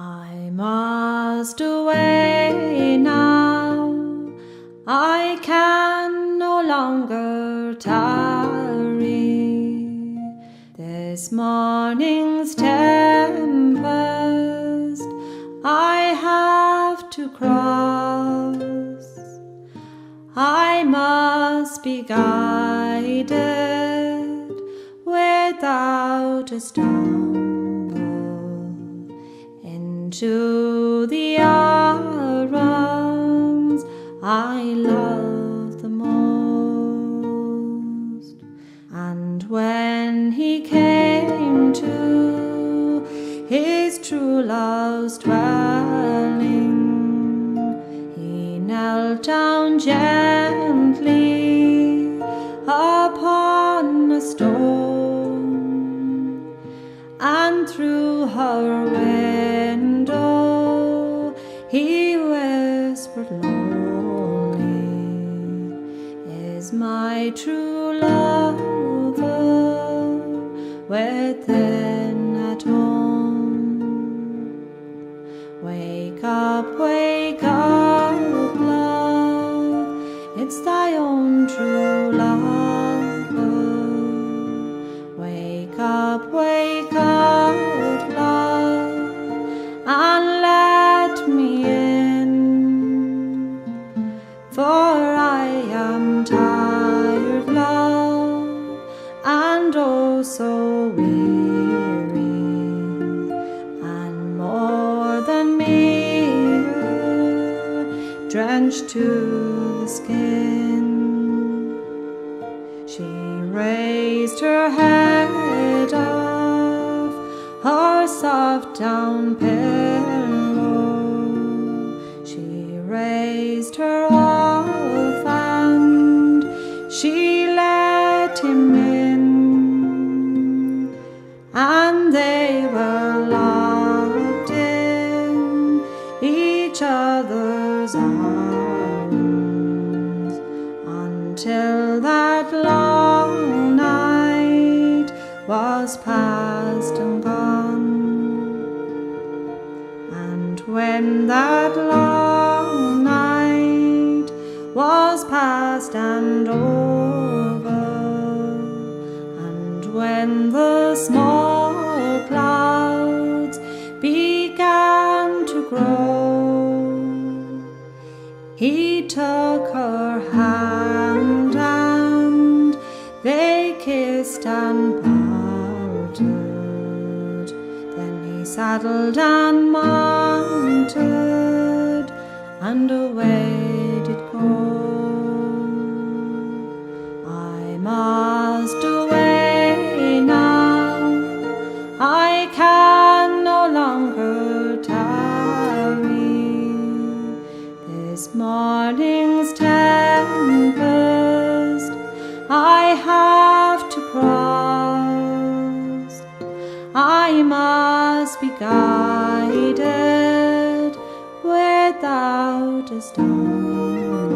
I must away now, I can no longer tarry. This morning's tempest I have to cross. I must be guided without a stumble into the arms I love the most. And when he came to his true love's dwelling, he knelt down gently upon a stone, and through her window he whispered lonely, "Is my true lover within at home? Wake up, love, it's thy own true lover. Wake up, love, and let me in, for I am tired, love, and oh so weary, and more than mere, drenched to the skin." She raised her head off her soft down pillow, she raised her off, and she let him in, and they were locked in each other's arms until that long night was past and gone. And when that long night was past and over, and when the small clouds began to grow, he took her hand and they kissed and parted. Then he saddled and mounted, and away did go. I must away now, I can no longer tarry. This morning's tempest I have to cross. I must be guided without a stumble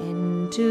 into